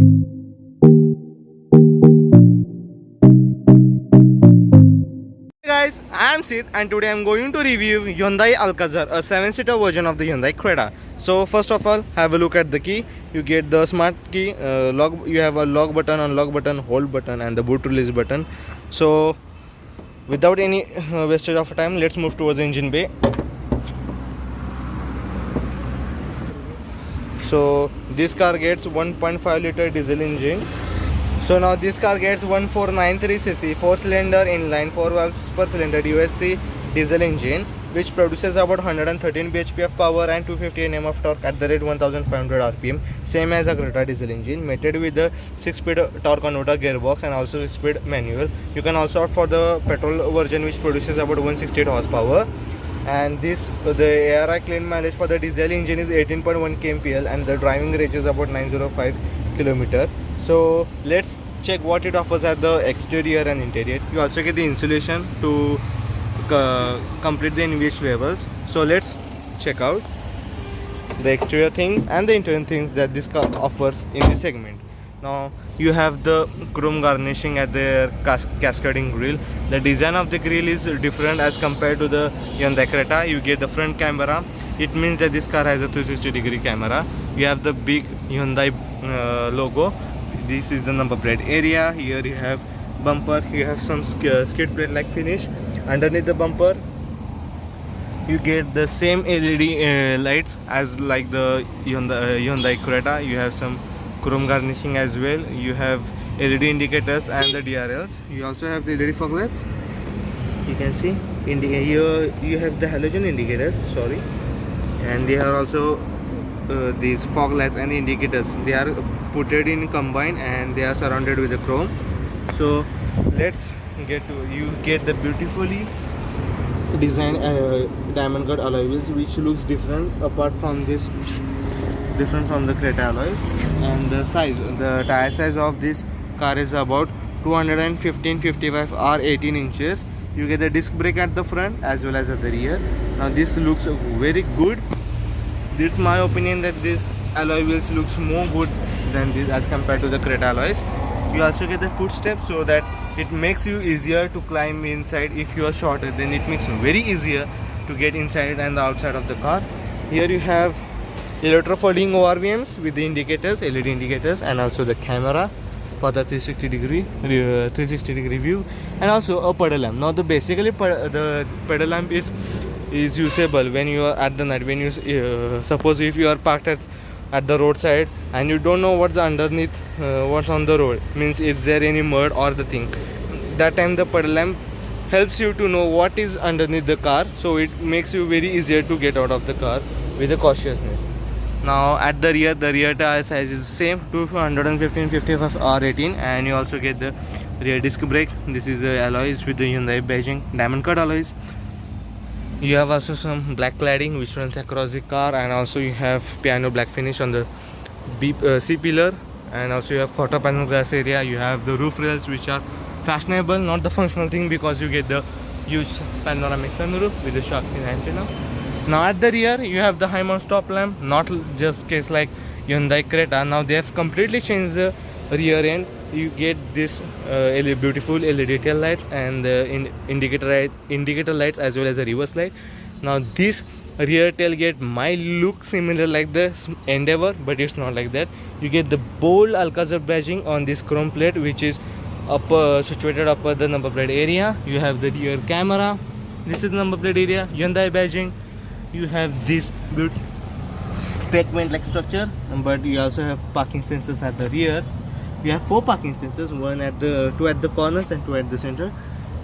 Hey guys, I am Sid and today I am going to review Hyundai Alcazar, a 7-seater version of the Hyundai Creta. So first of all, have a look at the key. You get the smart key, lock. You have a lock button, unlock button, hold button and the boot release button. So without any wastage of time, let's move towards the engine bay. So this car gets 1.5 liter diesel engine. So now this car gets 1493cc 4-cylinder inline 4 valves per cylinder UHC diesel engine, which produces about 113 bhp of power and 250 Nm of torque at the rate 1500 rpm, same as a Creta diesel engine, mated with the 6-speed torque converter gearbox and also 6-speed manual. You can also opt for the petrol version, which produces about 168 horsepower. And the ARI clean mileage for the diesel engine is 18.1 kmpl and the driving range is about 905 km. So let's check what it offers at the exterior and interior. You also get the insulation to complete the NVH levels. So let's check out the exterior things and the interior things that this car offers in this segment. Now you have the chrome garnishing at the cascading grille. The design of the grille is different as compared to the Hyundai Creta. You get the front camera. It means that this car has a 360-degree camera. You have the big Hyundai logo. This is the number plate area. Here you have bumper. You have some skid plate like finish. Underneath the bumper you get the same LED lights as like the Hyundai Creta. You have some chrome garnishing as well. You have LED indicators and the DRLs. You also have the LED fog lights. You can see here you have the halogen indicators, sorry, and they are also these fog lights and the indicators. They are put in combined and they are surrounded with the chrome. So let's get to, you get the beautifully designed diamond cut alloy wheels, which looks different apart from this, different from the Creta alloys. And the size, the tire size of this car is about 215/55 or 18 inches. You get the disc brake at the front as well as at the rear. Now this looks very good. This is my opinion that this alloy wheels looks more good than this as compared to the Creta alloys. You also get the footsteps so that it makes you easier to climb inside. If you are shorter, then it makes very easier to get inside and the outside of the car. Here you have electro-folding ORVMs with the indicators, LED indicators, and also the camera for the 360 degree view, and also a pedal lamp. Now the pedal lamp is usable when you are at the night, when you suppose if you are parked at the roadside and you don't know what's underneath, what's on the road, means is there any mud or the thing, that time the pedal lamp helps you to know what is underneath the car, so it makes you very easier to get out of the car with a cautiousness. Now at the rear tire size is same, 215/55 or 18, and you also get the rear disc brake. This is the alloys with the Hyundai Beijing diamond cut alloys. You have also some black cladding which runs across the car, and also you have piano black finish on the C pillar, and also you have quarter panel glass area. You have the roof rails which are fashionable, not the functional thing, because you get the huge panoramic sunroof with the shark fin antenna. Now at the rear you have the high mount stop lamp, not just case like Hyundai Creta. Now they have completely changed the rear end. You get this beautiful LED tail lights and indicator lights as well as a reverse light. Now this rear tailgate might look similar like the Endeavour, but it's not like that. You get the bold Alcazar badging on this chrome plate, which is situated upper the number plate area. You have the rear camera. This is the number plate area, Hyundai badging. You have this beautiful pavement like structure, but you also have parking sensors at the rear. You have 4 parking sensors, 2 at the corners and 2 at the center.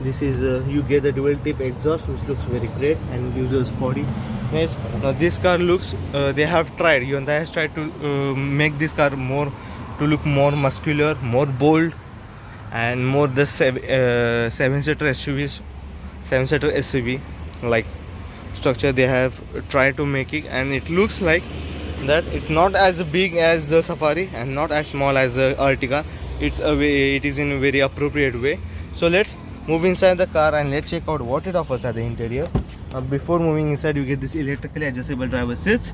This is you get the dual tip exhaust, which looks very great and gives you a sporty. Yes. Now this car looks, Hyundai has tried to make this car to look more muscular, more bold, and more the 7-seater SUV like structure they have tried to make it, and it looks like that it's not as big as the Safari and not as small as the Ertiga. It is in a very appropriate way. So let's move inside the car and let's check out what it offers at the interior. Before moving inside, you get this electrically adjustable driver seats.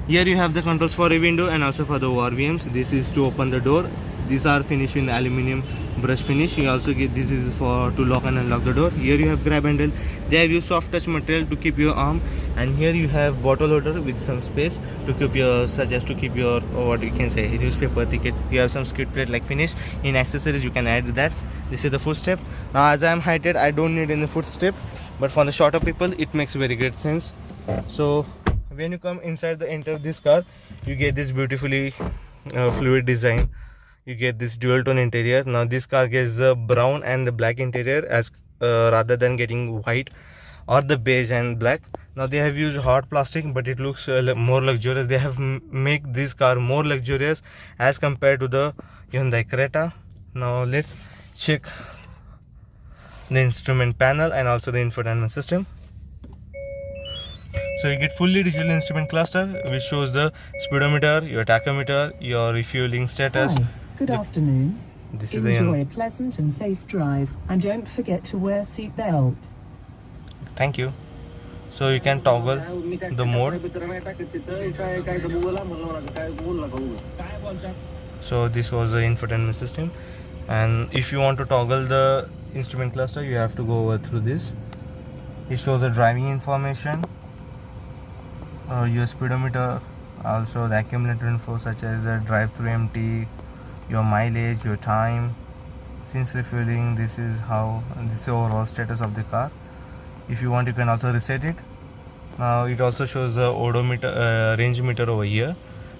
Here you have the controls for a window and also for the ORVMs. This is to open the door these are finished in aluminum brush finish. You also get, this is for to lock and unlock the door. Here you have grab handle. They have used soft touch material to keep your arm, and here you have bottle holder with some space to keep your, such as to keep your, what you can say, newspaper tickets. You have some skid plate like finish. In accessories you can add that. This is the footstep. Now as I am heighted, I don't need any footstep, but for the shorter people it makes very great sense. So when you come inside the enter this car, you get this beautifully fluid design. You get this dual tone interior. Now this car gets the brown and the black interior as rather than getting white or the beige and black. Now they have used hard plastic, but it looks more luxurious. They have make this car more luxurious as compared to the Hyundai Creta. Now let's check the instrument panel and also the infotainment system. So you get fully digital instrument cluster, which shows the speedometer, your tachometer, your refueling status. Hi, good afternoon. This is Enjoy a pleasant and safe drive, and don't forget to wear seat belt. Thank you. So you can toggle the mode. So this was the infotainment system, and if you want to toggle the instrument cluster, you have to go over through this. It shows the driving information, your speedometer, also the accumulator info such as drive through empty, your mileage, your time since refueling. This is how, this is the overall status of the car. If you want, you can also reset it. Now it also shows the odometer, range meter over here,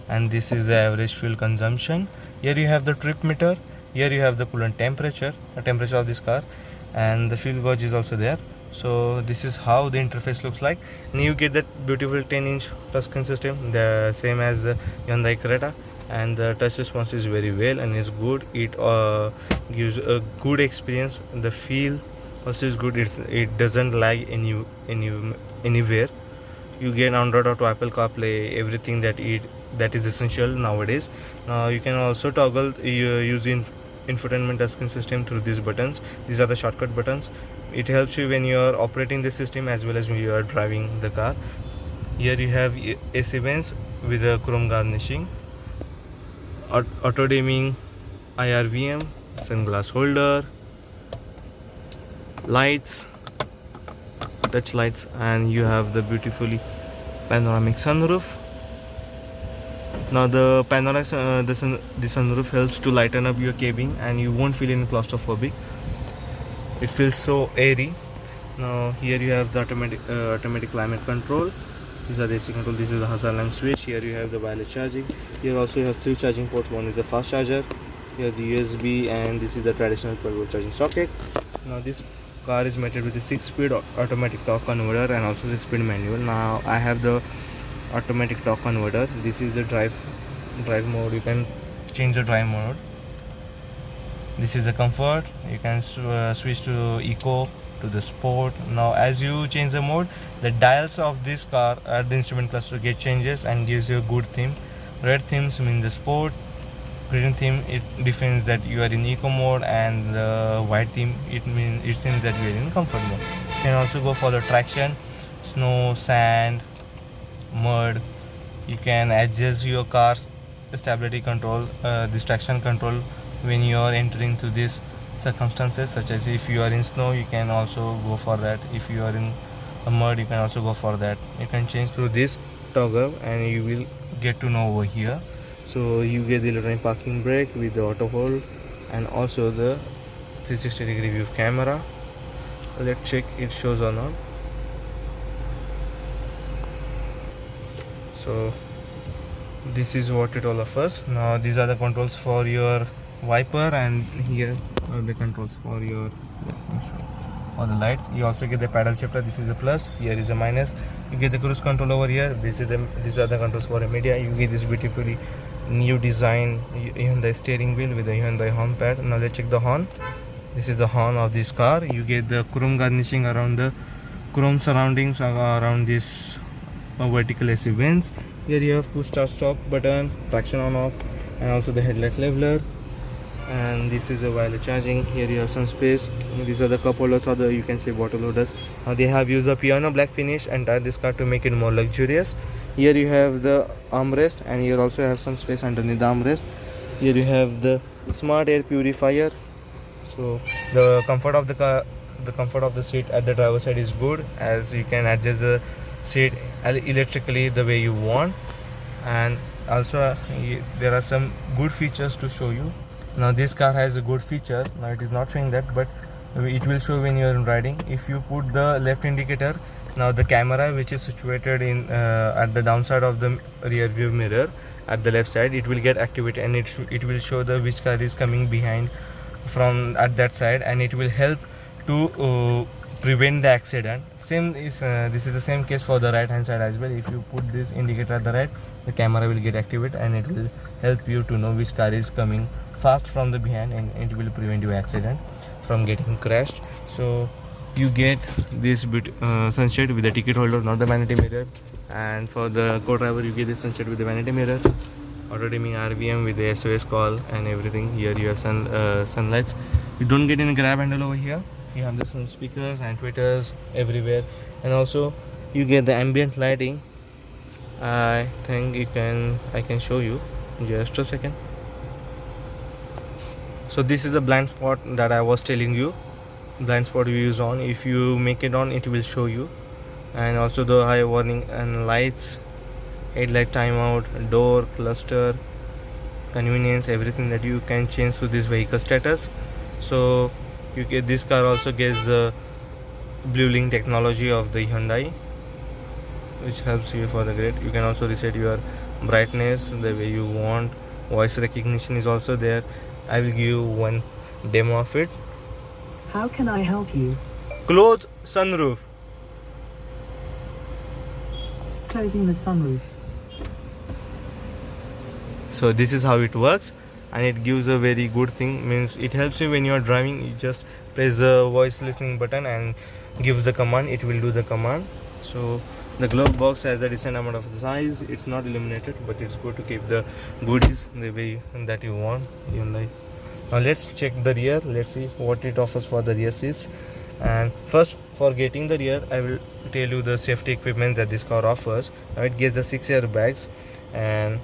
and this is the average fuel consumption. Here you have the trip meter. Here you have the coolant temperature, the temperature of this car, and the fuel gauge is also there. So this is how the interface looks like. And you get that beautiful 10-inch touchscreen system, the same as the Hyundai Creta, and the touch response is very well and is good. It gives a good experience. The feel also is good. It doesn't lag anywhere. You get Android Auto, Apple CarPlay, everything that is essential nowadays. Now you can also toggle using infotainment touchscreen system through these buttons. These are the shortcut buttons. It helps you when you are operating the system as well as when you are driving the car. Here you have AC vents with a chrome garnishing, auto dimming, IRVM, sunglass holder, lights, touch lights, and you have the beautifully panoramic sunroof. Now the panoramic the sunroof helps to lighten up your cabin, and you won't feel any claustrophobic. It feels so airy. Now here you have the automatic climate control. These are the AC control. This is the hazard lamp switch. Here you have the wireless charging. Here also you have 3 charging ports. One is a fast charger. Here the USB, and this is the traditional 12-volt charging socket. Now this car is mated with a 6-speed automatic torque converter and also 6-speed manual. Now I have the automatic torque converter. This is the drive mode. You can change the drive mode. This is the comfort. You can switch to eco, to the sport. Now as you change the mode, the dials of this car at the instrument cluster get changes and gives you a good theme. Red themes mean the sport. Green theme, it defines that you are in eco mode, and the white theme, it seems that you are in comfort mode. You can also go for the traction, snow, sand, mud. You can adjust your car's stability control, this traction control when you are entering to these circumstances, such as if you are in snow, you can also go for that. If you are in mud, you can also go for that. You can change through this toggle, and you will get to know over here. So you get the electronic parking brake with the auto hold, and also the 360-degree view camera. Let's check it shows or not. So this is what it all offers. Now these are the controls for your wiper, and here are the controls for your for the lights. You also get the paddle shifter. This is a plus, here is a minus. You get the cruise control over here. These are the controls for the media. You get this beautifully new design Hyundai steering wheel with the Hyundai horn pad. Now let's check the horn. This is the horn of this car. You get the chrome garnishing around the chrome surroundings around this vertical AC vents. Here you have push start stop button, traction on off, and also the headlight leveler. And this is a wireless charging. Here you have some space. These are the cup holders, or the, you can say, bottle holders. Now they have used a piano black finish and dyed this car to make it more luxurious. Here you have the armrest, and here also have some space underneath the armrest. Here you have the smart air purifier. So the comfort of the car, the comfort of the seat at the driver's side is good, as you can adjust the seat electrically the way you want. And also there are some good features to show you. Now this car has a good feature. Now it is not showing that, but it will show when you are riding. If you put the left indicator, now the camera which is situated in at the downside of the rear view mirror at the left side, it will get activated, and it will show the which car is coming behind from at that side, and it will help to prevent the accident. Same is this is the same case for the right hand side as well. If you put this indicator at the right, the camera will get activated, and it will help you to know which car is coming fast from the behind, and it will prevent your accident from getting crashed. So you get this sunshade with the ticket holder, not the vanity mirror. And for the co-driver, you get this sunshade with the vanity mirror, auto dimming RVM with the SOS call and everything. Here you have sunlights. You don't get any grab handle over here. You have the sun speakers and tweeters everywhere, and also you get the ambient lighting. I think I can show you just a second. So this is the blind spot that I was telling you. Blind spot you use on. If you make it on, it will show you. And also the high warning and lights, headlight timeout, door cluster, convenience, everything that you can change to this vehicle status. So you get this car also gets the blue link technology of the Hyundai, which helps you for the great. You can also reset your brightness the way you want. Voice recognition is also there. I will give you one demo of it. How can I help you? Close sunroof. Closing the sunroof. So this is how it works, and it gives a very good thing. Means it helps you when you are driving. You just press the voice listening button and gives the command. It will do the command. So the glove box has a decent amount of size. It's not illuminated, but it's good to keep the goodies the way that you want. Now let's check the rear. Let's see what it offers for the rear seats. And first, for getting the rear, I will tell you the safety equipment that this car offers. Now it gets the 6 airbags, and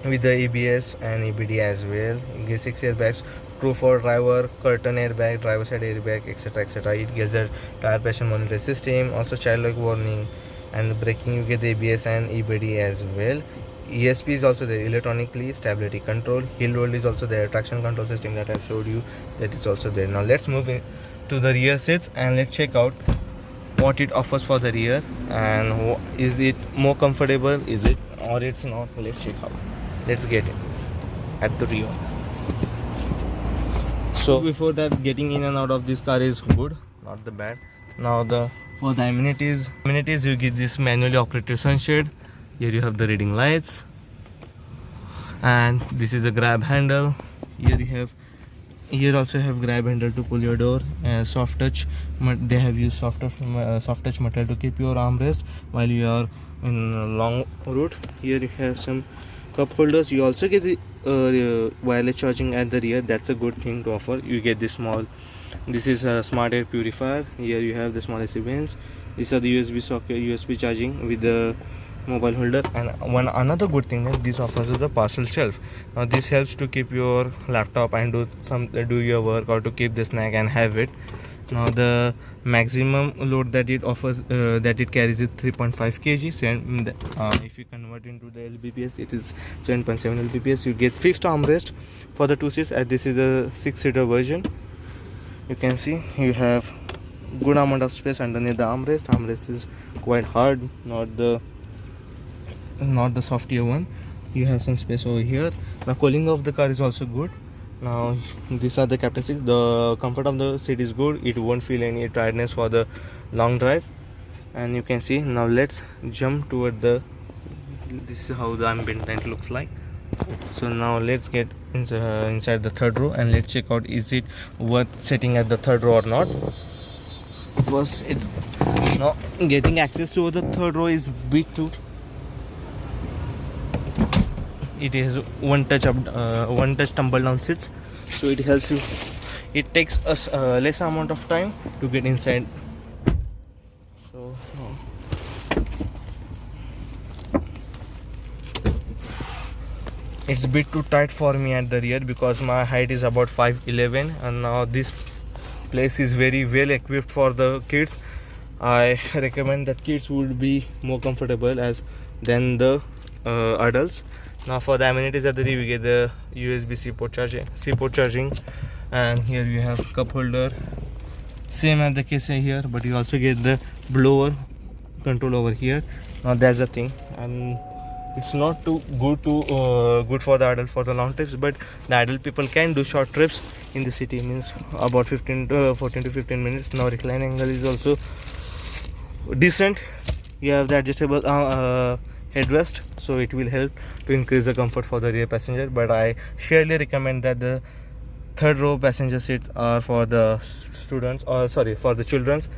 with the ABS and EBD as well. You get 6 airbags, true for driver, curtain airbag, driver side airbag, etc, etc. It gets the tire pressure monitor system, also child lock warning, and the braking you get the ABS and EBD as well. ESP is also there, electronically stability control. Hill hold is also there, traction control system that I showed you, that is also there. Now let's move in to the rear seats and let's check out what it offers for the rear, and is it more comfortable, is it, or it's not. Let's check out. Let's get in at the rear. So before that, getting in and out of this car is good, not the bad. Now for the amenities you get this manually operated sunshade. Here you have the reading lights, and this is a grab handle. Here also have grab handle to pull your door, and soft touch. They have used soft touch material to keep your armrest while you are in a long route. Here you have some cup holders. You also get the wireless charging at the rear. That's a good thing to offer. You get this is a smart air purifier. Here you have the small AC vents. These are the USB socket, USB charging with the mobile holder. And another good thing that this offers is the parcel shelf. Now this helps to keep your laptop and do your work, or to keep the snack and have it. Now the maximum load that it offers, that it carries, is 3.5 kg. If you convert into the lbps, it is 7.7 lbps. You get fixed armrest for the 2 seats, as this is a 6-seater version. You can see you have good amount of space underneath the armrest. Armrest is quite hard, not the softer one. You have some space over here. The cooling of the car is also good. Now these are the captain seats. The comfort of the seat is good. It won't feel any tiredness for the long drive. And you can see, now let's jump toward this is how the ambient light looks like. So now let's get inside the third row, and let's check out, is it worth sitting at the third row or not. First, it's now getting access to the third row is bit too. It is one touch tumble down seats, so it helps you. It takes us less amount of time to get inside. So it's a bit too tight for me at the rear because my height is about 5'11", and now this place is very well equipped for the kids. I recommend that kids would be more comfortable as than the adults. Now for the amenities at the rear, we get the USB-C port charging, and here you have cup holder, same as the case here, but you also get the blower control over here. Now that's the thing, and it's not too good for the adult for the long trips, but the adult people can do short trips in the city, means about 14 to 15 minutes. Now recline angle is also decent. You have the adjustable headrest, so it will help to increase the comfort for the rear passenger, but I surely recommend that the third row passenger seats are for the students, or sorry, for the children's.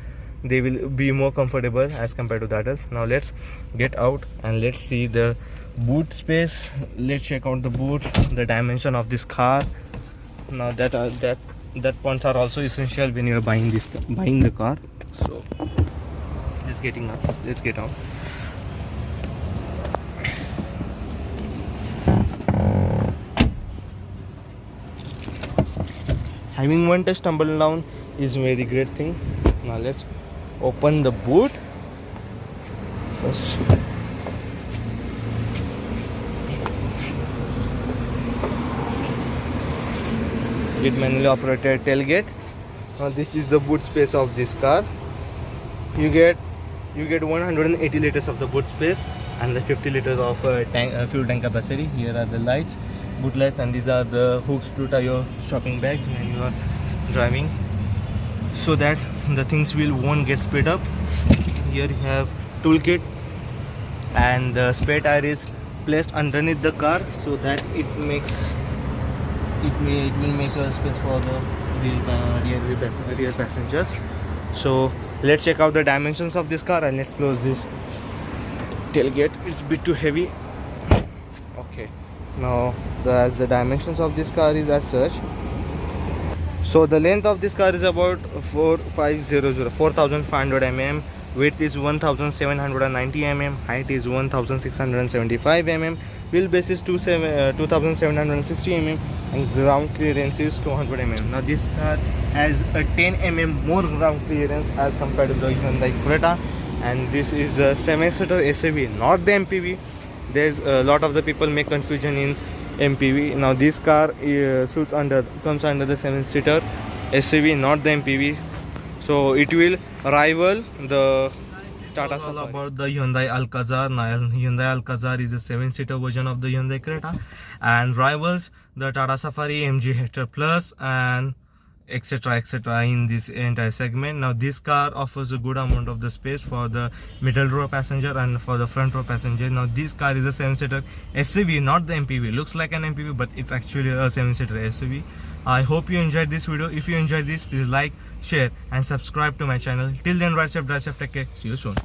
They will be more comfortable as compared to the adults. Now let's get out and let's see the boot space. Let's check out the boot, the dimension of this car. Now that points are also essential when you are buying the car. So let's get out. Having one touch tumble down is a very great thing. Now let's open the boot first. Get manually operated tailgate. Now this is the boot space of this car. You get 180 liters of the boot space and the 50 liters of fuel tank capacity. Here are the lights, boot lights, and these are the hooks to tie your shopping bags when you are driving, so that the things won't get split up. Here you have toolkit, and the spare tire is placed underneath the car so that it will make a space for the rear passengers. So let's check out the dimensions of this car and let's close this tailgate. It's a bit too heavy. Okay, now as the dimensions of this car is as such. So the length of this car is about 4,500 mm, width is 1,790 mm, height is 1,675 mm, wheelbase is 2,760 mm, and ground clearance is 200 mm. Now this car has a 10 mm more ground clearance as compared to the Hyundai Creta, and this is a 7-seater SUV, not the MPV. There's a lot of the people make confusion in MPV. Now this car comes under the 7-seater SUV, not the MPV, so it will rival the Tata Safari. All about the Hyundai Alcazar. Now Hyundai Alcazar is a 7-seater version of the Hyundai Creta and rivals the Tata Safari, MG Hector Plus, and etc in this entire segment. Now this car offers a good amount of the space for the middle row passenger and for the front row passenger. Now this car is a 7-seater SUV, not the MPV. Looks like an MPV, but it's actually a 7-seater SUV. I hope you enjoyed this video. If you enjoyed this, please like, share and subscribe to my channel. Till then, ride safe, take care. See you soon.